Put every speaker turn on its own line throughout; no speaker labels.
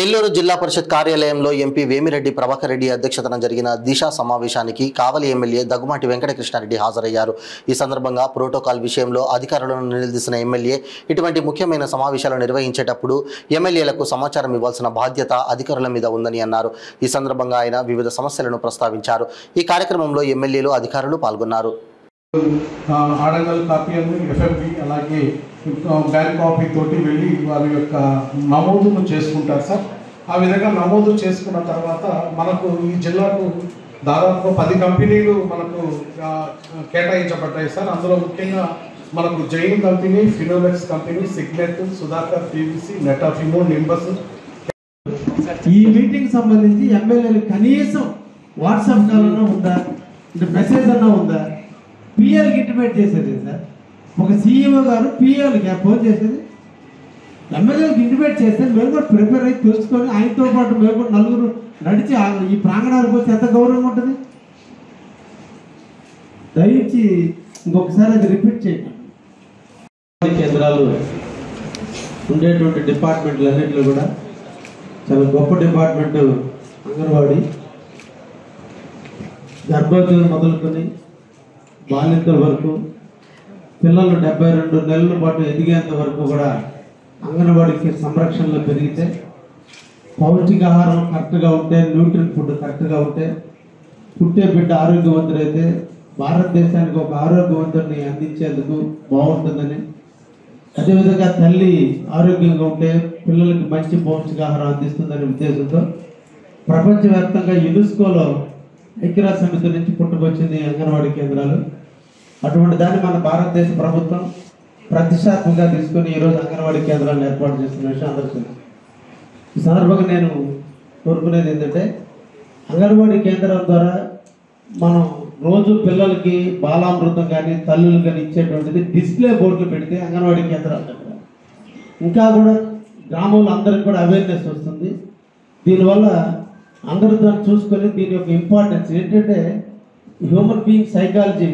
నెల్లూరు జిల్లా పరిషత్ కార్యాలయంలో ఎంపీ వేమిరెడ్డి ప్రభాకర్ రెడ్డి అధ్యక్షతన జరిగిన దిశ సమావేశానికి కావలి ఎమ్మెల్యే దగ్గుమాటి వెంకటకృష్ణారెడ్డి హాజరయ్యారు। ఈ సందర్భంగా ప్రోటోకాల్ విషయంలో అధికారులను నిలదీసిన ఎమ్మెల్యే ఇటువంటి ముఖ్యమైన సమావేశాలు నిర్వహించేటప్పుడు ఎమ్మెల్యేలకు సమాచారం ఇవ్వాల్సిన బాధ్యత అధికారుల మీద ఉందని అన్నారు। ఈ సందర్భంగా ఆయన వివిధ సమస్యలను ప్రస్తావించారు। ఈ కార్యక్రమంలో ఎమ్మెల్యేలు అధికారులు పాల్గొన్నారు।
ఆడంగల్ కాపీ ఎఫ్ఎంబి అలాగే బ్యాంక్ కాపీ తోటి వెళ్ళి వారి యొక్క నమోదును చేసుకుంటారు సార్। ఆ విధంగా నమోదు చేసుకున్న తర్వాత మనకు ఈ జిల్లాకు దాదాపు 10 కంపెనీలు మనకు కేటాయించబడ్డాయి సార్। అందులో ముఖ్యంగా మనకు Jain company, Finolex company, Signet, Sudhakar, PVC, నెటాఫిమో, నింబస్।
ఈ మీటింగ్ సంబంధించి ఎమ్మెల్యేలు కనీసం వాట్సాప్ కాల్లో ఉందా, మెసేజ్ అన్నా ఉందా? పిఎల్కి ఇంటిమేట్ చేసేది సార్। ఒక సీఈఓ గారు పిఎల్కి ఫోన్ చేసేది, ఎమ్మెల్యేలకు ఇంటిమేట్ చేస్తే మేము కూడా ప్రిపేర్ అయ్యి తెలుసుకొని ఆయనతో పాటు మేము కూడా నలుగురు నడిచి ఈ ప్రాంగణాలకు వచ్చి ఎంత గౌరవం ఉంటుంది? దయచి ఇంకొకసారి అది రిపీట్ చేయండి। కేంద్రాలు ఉండేటువంటి డిపార్ట్మెంట్లు అన్నింటిలో కూడా చాలా గొప్ప డిపార్ట్మెంట్ అంగన్వాడీ। గర్భవతులు మొదలుకొని బాలింతల వరకు పిల్లలు 72 నెలల పాటు ఎదిగేంత వరకు కూడా అంగన్వాడీకి సంరక్షణలో పెరిగితే, పౌష్టికాహారం కరెక్ట్గా ఉంటే, న్యూట్రిషన్ ఫుడ్ కరెక్ట్గా ఉంటే, పుట్టే బిడ్డ ఆరోగ్యవంతుడైతే భారతదేశానికి ఒక ఆరోగ్యవంతుడిని అందించేందుకు బాగుంటుందని, అదేవిధంగా తల్లి ఆరోగ్యంగా ఉంటే పిల్లలకి మంచి పౌష్టికాహారం అందిస్తుందనే ఉద్దేశంతో ప్రపంచవ్యాప్తంగా యునెస్కోలో ఐక్యరాజ్య సమితి నుంచి పుట్టుకొచ్చింది అంగన్వాడీ కేంద్రాలు। అటువంటి దాన్ని మన భారతదేశ ప్రభుత్వం ప్రతిష్టాత్మకంగా తీసుకొని ఈరోజు అంగన్వాడీ కేంద్రాలను ఏర్పాటు చేస్తున్న విషయం అందరికీ తెలుసు। ఈ సందర్భంగా నేను కోరుకునేది ఏంటంటే, అంగన్వాడీ కేంద్రం ద్వారా మనం రోజు పిల్లలకి బాలామృతం కానీ తల్లులు కానీ ఇచ్చేటువంటిది డిస్ప్లే బోర్డులు పెడితే అంగన్వాడీ కేంద్రాల దగ్గర ఇంకా కూడా గ్రామంలో అందరికి కూడా అవేర్నెస్ వస్తుంది। దీనివల్ల అందరూ దాన్ని చూసుకొని దీని యొక్క ఇంపార్టెన్స్ ఏంటంటే, హ్యూమన్ బీయింగ్ సైకాలజీ,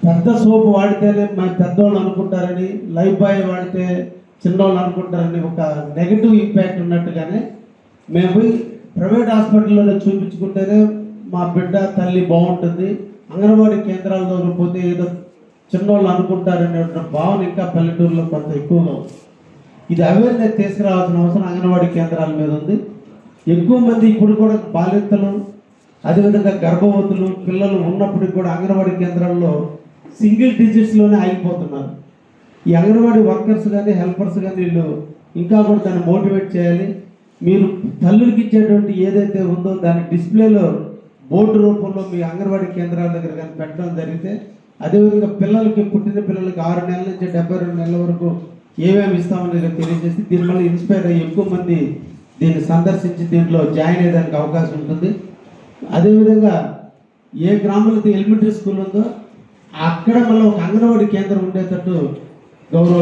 పెద్ద సోపు వాడితేనే పెద్దవాళ్ళు అనుకుంటారని, లైఫ్ బాయ్ వాడితే చిన్నవాళ్ళు అనుకుంటారని ఒక నెగిటివ్ ఇంపాక్ట్ ఉన్నట్టుగానే మేము ప్రైవేట్ హాస్పిటల్లోనే చూపించుకుంటేనే మా బిడ్డ తల్లి బాగుంటుంది, అంగన్వాడీ కేంద్రాల దగ్గర పోతే ఏదో చిన్నవాళ్ళు అనుకుంటారనే భావన ఇంకా పల్లెటూరులో కొంత ఎక్కువగా ఉంది। ఇది అవేర్నెస్ తీసుకురావాల్సిన అవసరం అంగన్వాడీ కేంద్రాల మీద ఉంది। ఎక్కువ మంది ఇప్పుడు కూడా బాలింతలు, అదేవిధంగా గర్భవతులు, పిల్లలు ఉన్నప్పటికీ కూడా అంగన్వాడీ కేంద్రాల్లో సింగిల్ డిజిట్స్లోనే ఆగిపోతున్నారు। ఈ అంగన్వాడీ వర్కర్స్ కానీ హెల్పర్స్ కానీ వీళ్ళు ఇంకా కూడా దాన్ని మోటివేట్ చేయాలి। మీరు తల్లులకి ఇచ్చేటువంటి ఏదైతే ఉందో దాన్ని డిస్ప్లేలో బోర్డు రూపంలో మీ అంగన్వాడీ కేంద్రాల దగ్గర కానీ పెట్టడం జరిగితే, అదేవిధంగా పిల్లలకి, పుట్టిన పిల్లలకి 6 నెలల నుంచి 72 నెలల వరకు ఏమేమి ఇస్తామనేది తెలియజేసి దీనివల్ల ఇన్స్పైర్ అయ్యి ఎక్కువ మంది దీన్ని సందర్శించి దీంట్లో జాయిన్ అయ్యేదానికి అవకాశం ఉంటుంది। అదేవిధంగా ఏ గ్రామంలో ఎలిమెంటరీ స్కూల్ ఉందో అక్కడ మళ్ళీ ఒక అంగన్వాడీ కేంద్రం ఉండేటట్టు గౌరవం